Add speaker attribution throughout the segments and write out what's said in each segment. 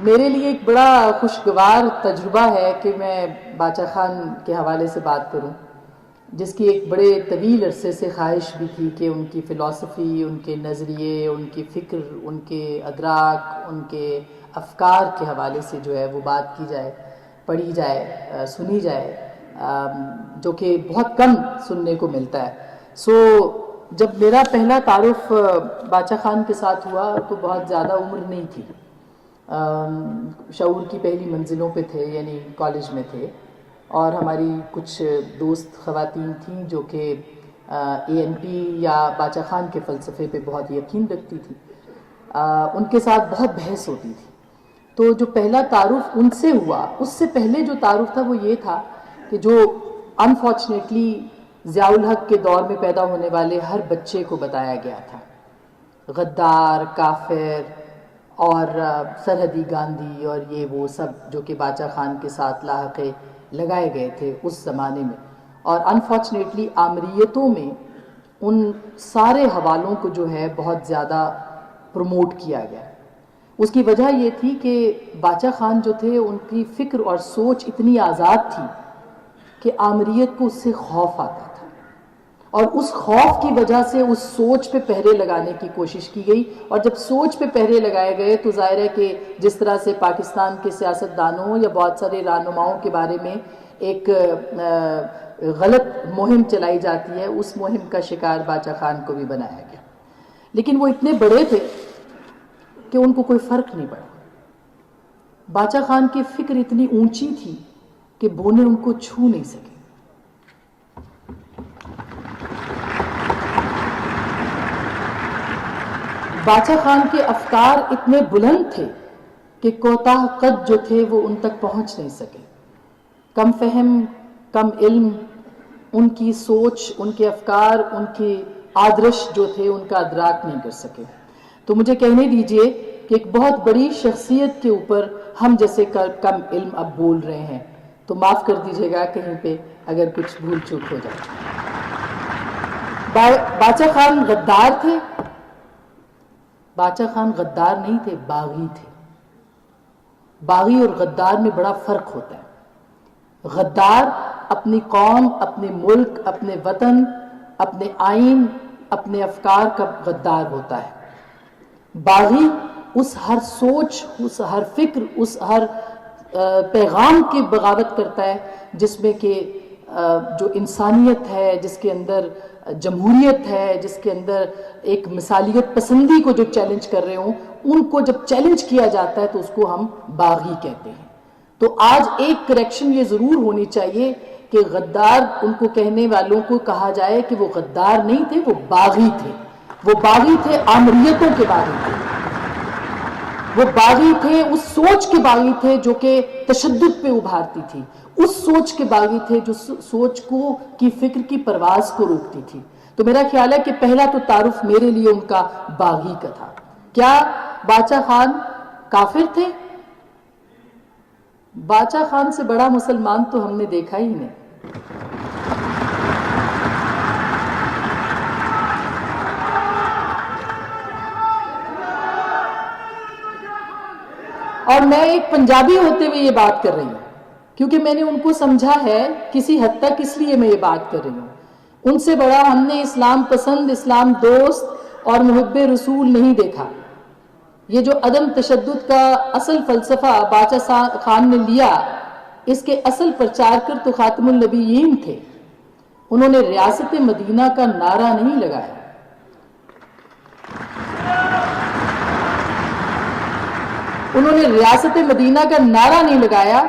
Speaker 1: میرے لیے ایک بڑا خوشگوار تجربہ ہے کہ میں باچا خان کے حوالے سے بات کروں، جس کی ایک بڑے طویل عرصے سے خواہش بھی تھی کہ ان کی فلسفی، ان کے نظریے، ان کی فکر، ان کے ادراک، ان کے افکار کے حوالے سے جو ہے وہ بات کی جائے، پڑھی جائے، سنی جائے، جو کہ بہت کم سننے کو ملتا ہے۔ جب میرا پہلا تعارف باچا خان کے ساتھ ہوا تو بہت زیادہ عمر نہیں تھی، شعور کی پہلی منزلوں پہ تھے، یعنی کالج میں تھے، اور ہماری کچھ دوست خواتین تھیں جو کہ اے این پی یا باچا خان کے فلسفے پہ بہت یقین رکھتی تھیں، ان کے ساتھ بہت بحث ہوتی تھی۔ تو جو پہلا تعارف ان سے ہوا، اس سے پہلے جو تعارف تھا وہ یہ تھا کہ جو انفارچونیٹلی ضیاء الحق کے دور میں پیدا ہونے والے ہر بچے کو بتایا گیا تھا، غدار، کافر اور سرحدی گاندھی اور یہ وہ سب جو کہ باچا خان کے ساتھ لاحقے لگائے گئے تھے اس زمانے میں، اور انفارچونیٹلی آمریتوں میں ان سارے حوالوں کو جو ہے بہت زیادہ پروموٹ کیا گیا۔ اس کی وجہ یہ تھی کہ باچا خان جو تھے ان کی فکر اور سوچ اتنی آزاد تھی کہ آمریت کو اس سے خوف آتا تھا، اور اس خوف کی وجہ سے اس سوچ پہ پہرے لگانے کی کوشش کی گئی، اور جب سوچ پہ پہرے لگائے گئے تو ظاہر ہے کہ جس طرح سے پاکستان کے سیاستدانوں یا بہت سارے رہنماؤں کے بارے میں ایک غلط مہم چلائی جاتی ہے، اس مہم کا شکار باچا خان کو بھی بنایا گیا۔ لیکن وہ اتنے بڑے تھے کہ ان کو کوئی فرق نہیں پڑا۔ باچا خان کی فکر اتنی اونچی تھی کہ بونے ان کو چھو نہیں سکے۔ باچا خان کے افکار اتنے بلند تھے کہ کوتاہ قد جو تھے وہ ان تک پہنچ نہیں سکے۔ کم فہم، کم علم، ان کی سوچ، ان کے افکار، ان کے آدرش جو تھے ان کا ادراک نہیں کر سکے۔ تو مجھے کہنے دیجئے کہ ایک بہت بڑی شخصیت کے اوپر ہم جیسے کم علم اب بول رہے ہیں، تو معاف کر دیجئے گا کہیں پہ اگر کچھ بھول چوک ہو جائے۔ باچا خان غدار تھے؟ باچا خان غدار نہیں تھے، باغی تھے۔ باغی اور غدار میں بڑا فرق ہوتا ہے۔ غدار اپنی قوم، اپنے ملک، اپنے وطن، اپنے آئین، اپنے افکار کا غدار ہوتا ہے۔ باغی اس ہر سوچ، اس ہر فکر، اس ہر پیغام کی بغاوت کرتا ہے جس میں کہ جو انسانیت ہے، جس کے اندر جمہوریت ہے، جس کے اندر ایک مثالیت پسندی کو جو چیلنج کر رہے ہوں، ان کو جب چیلنج کیا جاتا ہے تو اس کو ہم باغی کہتے ہیں۔ تو آج ایک کریکشن یہ ضرور ہونی چاہیے کہ غدار ان کو کہنے والوں کو کہا جائے کہ وہ غدار نہیں تھے، وہ باغی تھے۔ وہ باغی تھے، آمریتوں کے باغی تھے، وہ باغی تھے، اس سوچ کے باغی تھے جو کہ تشدد پہ ابھارتی تھی، اس سوچ کے باغی تھے جو سوچ کو کی فکر کی پرواز کو روکتی تھی۔ تو میرا خیال ہے کہ پہلا تو تعارف میرے لیے ان کا باغی کا تھا۔ کیا باچا خان کافر تھے؟ باچا خان سے بڑا مسلمان تو ہم نے دیکھا ہی نہیں۔ اور میں ایک پنجابی ہوتے ہوئے یہ بات کر رہی ہوں کیونکہ میں نے ان کو سمجھا ہے کسی حد تک، اس لیے میں یہ بات کر رہی ہوں۔ ان سے بڑا ہم نے اسلام پسند، اسلام دوست اور محب رسول نہیں دیکھا۔ یہ جو عدم تشدد کا اصل فلسفہ باچا خان نے لیا، اس کے اصل پرچارکر تو خاتم النبیین تھے۔ انہوں نے ریاست مدینہ کا نعرہ نہیں لگایا، انہوں نے ریاست مدینہ کا نعرہ نہیں لگایا،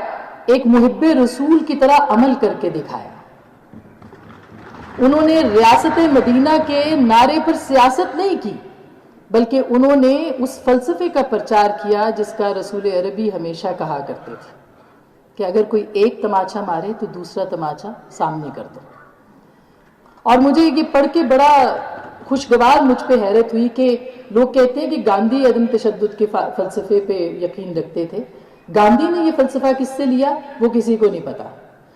Speaker 1: ایک محب رسول کی طرح عمل کر کے دکھایا۔ انہوں نے ریاست مدینہ کے نعرے پر سیاست نہیں کی، بلکہ انہوں نے اس فلسفے کا پرچار کیا جس کا رسول عربی ہمیشہ کہا کرتے تھے کہ اگر کوئی ایک تماچا مارے تو دوسرا تماچا سامنے کر دو۔ اور مجھے یہ پڑھ کے بڑا خوشگوار مجھ پہ حیرت ہوئی کہ لوگ کہتے ہیں کہ گاندھی عدم تشدد کے فلسفے پہ یقین رکھتے تھے۔ گاندھی نے یہ فلسفہ کس سے لیا وہ کسی کو نہیں پتا۔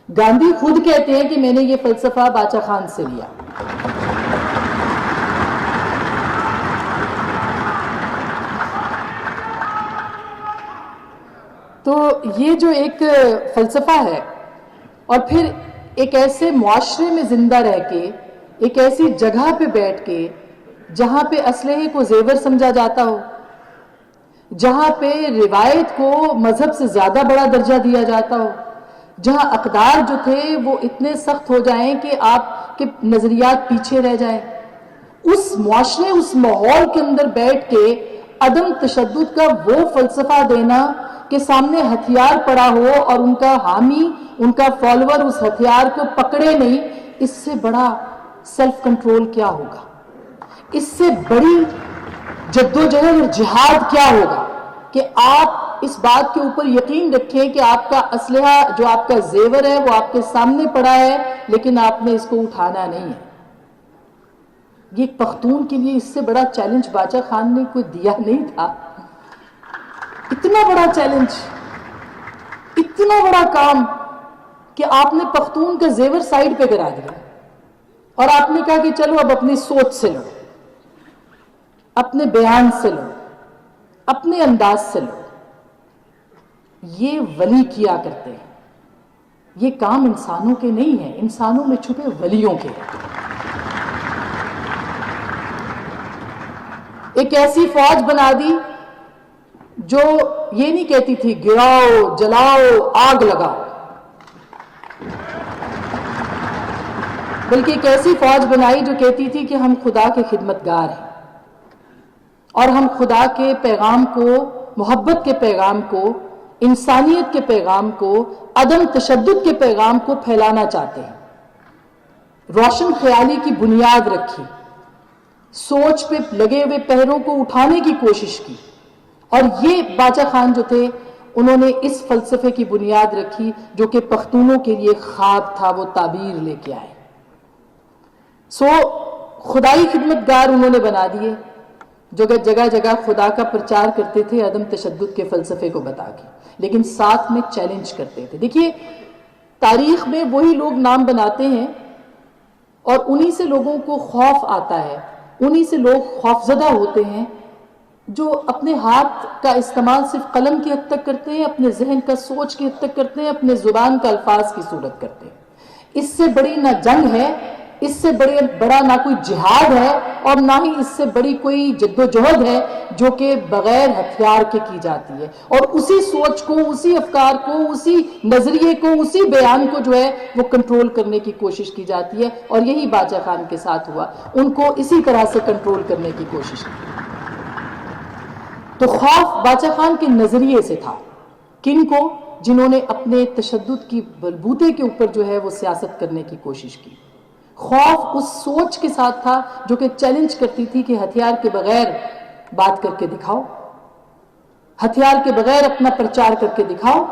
Speaker 1: گاندھی خود کہتے ہیں کہ میں نے یہ فلسفہ باچا خان سے لیا۔ تو یہ جو ایک فلسفہ ہے، اور پھر ایک ایسے معاشرے میں زندہ رہ کے، ایک ایسی جگہ پہ بیٹھ کے جہاں پہ اسلحے کو زیور سمجھا جاتا ہو، جہاں پہ روایت کو مذہب سے زیادہ بڑا درجہ دیا جاتا ہو، جہاں اقدار جو تھے وہ اتنے سخت ہو جائیں کہ آپ کے نظریات پیچھے رہ جائیں، اس معاشرے، اس ماحول کے اندر بیٹھ کے عدم تشدد کا وہ فلسفہ دینا کہ سامنے ہتھیار پڑا ہو اور ان کا حامی، ان کا فالوور اس ہتھیار کو پکڑے نہیں، اس سے بڑا سیلف کنٹرول کیا ہوگا؟ اس سے بڑی جدوجہد اور جہاد کیا ہوگا کہ آپ اس بات کے اوپر یقین رکھیں کہ آپ کا اسلحہ، جو آپ کا زیور ہے، وہ آپ کے سامنے پڑا ہے، لیکن آپ نے اس کو اٹھانا نہیں ہے۔ یہ پختون کے لیے اس سے بڑا چیلنج باچا خان نے کوئی دیا نہیں تھا۔ اتنا بڑا چیلنج، اتنا بڑا کام کہ آپ نے پختون کا زیور سائڈ پہ کرا دیا اور آپ نے کہا کہ چلو اب اپنی سوچ سے لڑو، اپنے بیان سے لڑو، اپنے انداز سے لڑو۔ یہ ولی کیا کرتے ہیں، یہ کام انسانوں کے نہیں ہے، انسانوں میں چھپے ولیوں کے ہیں۔ ایک ایسی فوج بنا دی جو یہ نہیں کہتی تھی گراؤ، جلاؤ، آگ لگاؤ، بلکہ ایک ایسی فوج بنائی جو کہتی تھی کہ ہم خدا کے خدمتگار ہیں اور ہم خدا کے پیغام کو، محبت کے پیغام کو، انسانیت کے پیغام کو، عدم تشدد کے پیغام کو پھیلانا چاہتے ہیں۔ روشن خیالی کی بنیاد رکھی، سوچ پہ لگے ہوئے پہروں کو اٹھانے کی کوشش کی، اور یہ باچا خان جو تھے انہوں نے اس فلسفے کی بنیاد رکھی جو کہ پختونوں کے لیے خواب تھا، وہ تعبیر لے کے آئے۔ خدائی خدمتگار انہوں نے بنا دیے جو کہ جگہ جگہ خدا کا پرچار کرتے تھے عدم تشدد کے فلسفے کو بتا کے، لیکن ساتھ میں چیلنج کرتے تھے۔ دیکھیے تاریخ میں وہی لوگ نام بناتے ہیں اور انہی سے لوگوں کو خوف آتا ہے، انہی سے لوگ خوفزدہ ہوتے ہیں جو اپنے ہاتھ کا استعمال صرف قلم کی حد تک کرتے ہیں، اپنے ذہن کا سوچ کی حد تک کرتے ہیں، اپنے زبان کا الفاظ کی صورت کرتے ہیں۔ اس سے بڑی نہ جنگ ہے، اس سے بڑا نہ کوئی جہاد ہے، اور نہ ہی اس سے بڑی کوئی جدوجہد ہے جو کہ بغیر ہتھیار کے کی جاتی ہے، اور اسی سوچ کو، اسی افکار کو، اسی نظریے کو، اسی بیان کو جو ہے وہ کنٹرول کرنے کی کوشش کی جاتی ہے، اور یہی باچا خان کے ساتھ ہوا، ان کو اسی طرح سے کنٹرول کرنے کی کوشش کی۔ تو خوف باچا خان کے نظریے سے تھا، کن کو؟ جنہوں نے اپنے تشدد کی بلبوتے کے اوپر جو ہے وہ سیاست کرنے کی کوشش کی۔ خوف اس سوچ کے ساتھ تھا جو کہ چیلنج کرتی تھی کہ ہتھیار کے بغیر بات کر کے دکھاؤ، ہتھیار کے بغیر اپنا پرچار کر کے دکھاؤ،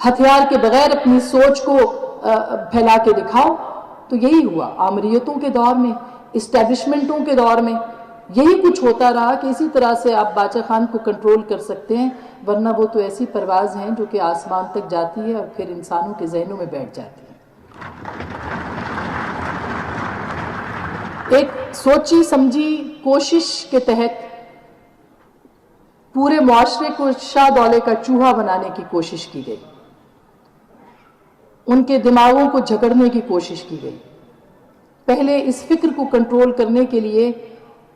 Speaker 1: ہتھیار کے بغیر اپنی سوچ کو پھیلا کے دکھاؤ۔ تو یہی ہوا آمریتوں کے دور میں، اسٹیبلشمنٹوں کے دور میں، یہی کچھ ہوتا رہا کہ اسی طرح سے آپ باچا خان کو کنٹرول کر سکتے ہیں، ورنہ وہ تو ایسی پرواز ہیں جو کہ آسمان تک جاتی ہے اور پھر انسانوں کے ذہنوں میں بیٹھ جاتی ہے۔ ایک سوچی سمجھی کوشش کے تحت پورے معاشرے کو شاہ دولے کا چوہا بنانے کی کوشش کی گئی، ان کے دماغوں کو جھکڑنے کی کوشش کی گئی۔ پہلے اس فکر کو کنٹرول کرنے کے لیے،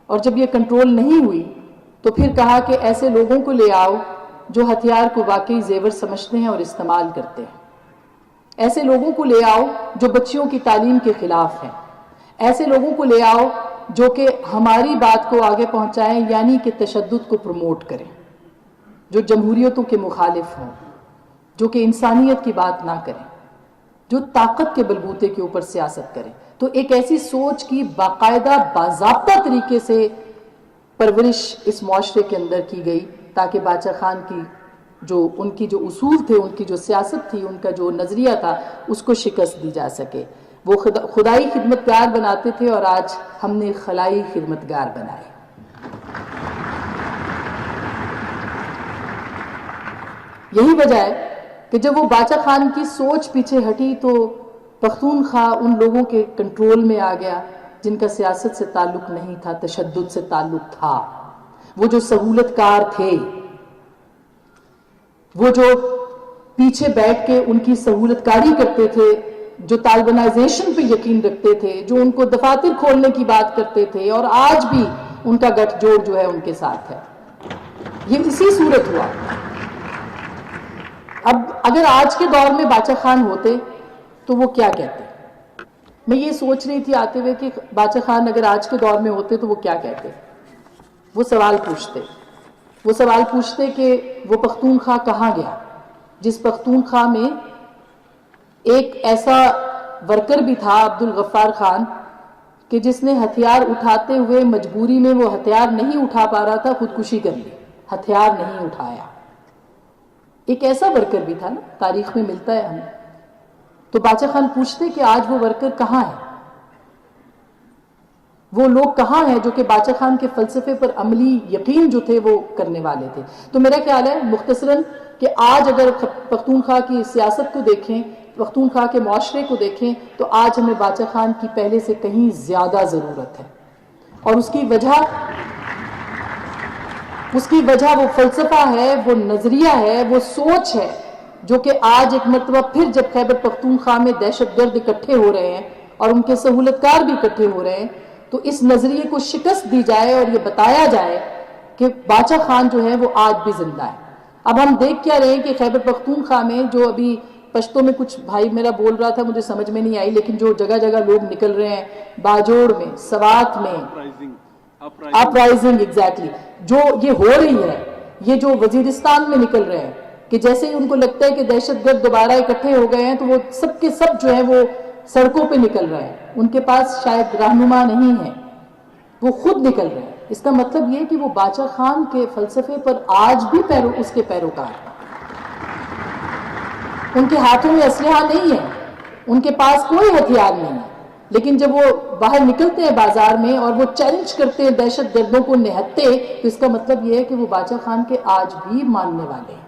Speaker 1: اور جب یہ کنٹرول نہیں ہوئی تو پھر کہا کہ ایسے لوگوں کو لے آؤ جو ہتھیار کو واقعی زیور سمجھتے ہیں اور استعمال کرتے ہیں، ایسے لوگوں کو لے آؤ جو بچیوں کی تعلیم کے خلاف ہیں، ایسے لوگوں کو لے آؤ جو کہ ہماری بات کو آگے پہنچائیں، یعنی کہ تشدد کو پروموٹ کریں، جو جمہوریتوں کے مخالف ہوں، جو کہ انسانیت کی بات نہ کریں، جو طاقت کے بلبوتے کے اوپر سیاست کریں۔ تو ایک ایسی سوچ کی باقاعدہ باضابطہ طریقے سے پرورش اس معاشرے کے اندر کی گئی تاکہ باچا خان کی جو ان کی جو اصول تھے، ان کی جو سیاست تھی، ان کا جو نظریہ تھا، اس کو شکست دی جا سکے۔ وہ خدائی خدمتگار بناتے تھے اور آج ہم نے خلائی خدمتگار بنائے۔ یہی وجہ ہے کہ جب وہ باچا خان کی سوچ پیچھے ہٹی تو پختونخوا ان لوگوں کے کنٹرول میں آ گیا جن کا سیاست سے تعلق نہیں تھا، تشدد سے تعلق تھا۔ وہ جو سہولت کار تھے، وہ جو پیچھے بیٹھ کے ان کی سہولت کاری کرتے تھے، جو طالبانائزیشن پہ یقین رکھتے تھے، جو ان کو دفاتر کھولنے کی بات کرتے تھے، اور آج بھی ان کا گٹھ جوڑ جو ہے ان کے ساتھ ہے، یہ اسی صورت ہوا۔ اب اگر آج کے دور میں باچا خان ہوتے تو وہ کیا کہتے؟ میں یہ سوچ رہی تھی آتے ہوئے کہ باچا خان اگر آج کے دور میں ہوتے تو وہ کیا کہتے؟ وہ سوال پوچھتے کہ وہ پختونخوا کہاں گیا، جس پختونخوا میں ایک ایسا ورکر بھی تھا عبدالغفار خان کہ جس نے ہتھیار اٹھاتے ہوئے مجبوری میں وہ ہتھیار نہیں اٹھا پا رہا تھا، خودکشی کر لی، ہتھیار نہیں اٹھایا۔ ایک ایسا ورکر بھی تھا نا، تاریخ میں ملتا ہے ہمیں۔ تو باچا خان پوچھتے کہ آج وہ ورکر کہاں ہے، وہ لوگ کہاں ہیں جو کہ باچا خان کے فلسفے پر عملی یقین جو تھے وہ کرنے والے تھے۔ تو میرا خیال ہے مختصراً کہ آج اگر پختونخوا کی سیاست کو دیکھیں، پختونخوا کے معاشرے کو دیکھیں، تو آج ہمیں باچا خان کی پہلے سے کہیں زیادہ ضرورت ہے، اور اس کی وجہ وہ فلسفہ ہے، وہ نظریہ ہے، وہ سوچ ہے، جو کہ آج ایک مرتبہ پھر جب خیبر پختونخوا میں دہشت گرد اکٹھے ہو رہے ہیں اور ان کے سہولت کار بھی اکٹھے ہو رہے ہیں، تو اس نظریے کو شکست دی جائے اور یہ بتایا جائے کہ باچا خان جو ہے وہ آج بھی زندہ ہے۔ اب ہم دیکھ کیا رہے ہیں کہ خیبر پختونخوا میں جو ابھی پشتو میں کچھ بھائی میرا بول رہا تھا، مجھے سمجھ میں نہیں آئی، لیکن جو جگہ جگہ لوگ نکل رہے ہیں، باجوڑ میں، سوات میں، اپرائزنگ ایگزیکٹلی جو یہ ہو رہی ہے، یہ جو وزیرستان میں نکل رہے ہیں کہ جیسے ہی ان کو لگتا ہے کہ دہشت گرد دوبارہ اکٹھے ہو گئے ہیں تو وہ سب کے سب جو ہیں وہ سڑکوں پہ نکل رہے ہیں، ان کے پاس شاید رہنما نہیں ہے، وہ خود نکل رہے ہیں۔ اس کا مطلب یہ کہ وہ باچا خان کے فلسفے پر آج بھی اس کے پیروکار ہیں۔ ان کے ہاتھوں میں اسلحہ نہیں ہے، ان کے پاس کوئی ہتھیار نہیں ہے، لیکن جب وہ باہر نکلتے ہیں بازار میں اور وہ چیلنج کرتے ہیں دہشت گردوں کو نہتے، تو اس کا مطلب یہ ہے کہ وہ باچا خان کے آج بھی ماننے والے ہیں۔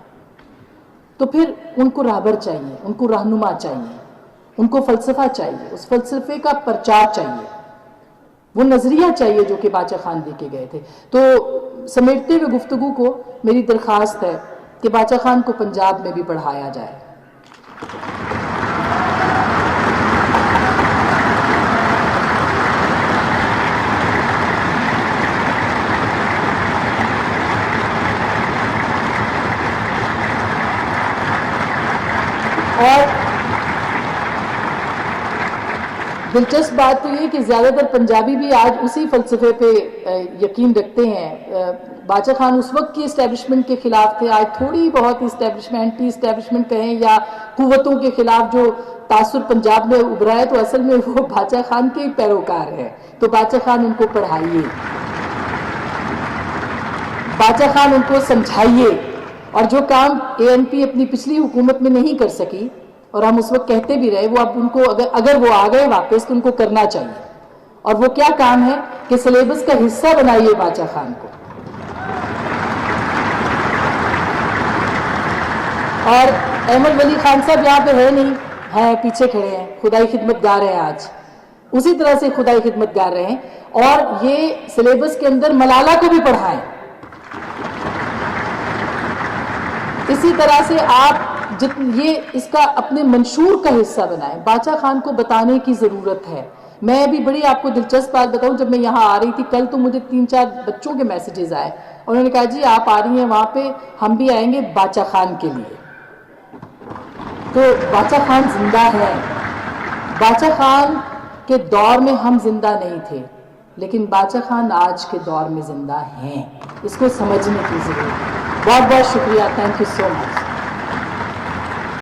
Speaker 1: تو پھر ان کو راہبر چاہیے، ان کو رہنما چاہیے، ان کو فلسفہ چاہیے، اس فلسفے کا پرچار چاہیے، وہ نظریہ چاہیے جو کہ باچا خان دے کے گئے تھے۔ تو سمیٹتے ہوئے گفتگو کو میری درخواست ہے کہ باچا خان کو پنجاب میں بھی پڑھایا جائے۔ اور دلچسپ بات تو یہ کہ زیادہ تر پنجابی بھی آج اسی فلسفے پہ یقین رکھتے ہیں۔ باچا خان اس وقت کی اسٹیبلشمنٹ کے خلاف تھے، آج تھوڑی بہت اسٹیبلشمنٹ کہیں یا قوتوں کے خلاف جو تاثر پنجاب میں ابھرا ہے، تو اصل میں وہ باچا خان کے پیروکار ہے۔ تو باچا خان ان کو پڑھائیے، باچا خان ان کو سمجھائیے، اور جو کام ANP اپنی پچھلی حکومت میں نہیں کر سکی، اور ہم اس وقت کہتے بھی رہے، وہ اب ان کو اگر وہ آ گئے واپس تو ان کو کرنا چاہیے۔ اور وہ کیا کام ہے کہ سلیبس کا حصہ بنائیے باچا خان کو۔ اور احمد ولی خان صاحب یہاں پہ ہے نہیں، ہیں پیچھے کھڑے ہیں، خدائی خدمت گار ہیں، آج اسی طرح سے خدائی خدمت گار رہے ہیں، اور یہ سلیبس کے اندر ملالہ کو بھی پڑھائیں۔ اسی طرح سے آپ یہ اس کا اپنے منشور کا حصہ بنائیں۔ باچا خان کو بتانے کی ضرورت ہے۔ میں بھی بڑی آپ کو دلچسپ بات بتاؤں، جب میں یہاں آ رہی تھی کل، تو مجھے 3-4 بچوں کے میسیجز آئے، اور انہوں نے کہا جی آپ آ رہی ہیں وہاں پہ، ہم بھی آئیں گے باچا خان کے لیے۔ تو باچا خان زندہ ہے۔ باچا خان کے دور میں ہم زندہ نہیں تھے، لیکن باچا خان آج کے دور میں زندہ ہیں، اس کو سمجھنے کی ضرورت ہے۔ بہت بہت شکریہ، تھینک یو سو مچ۔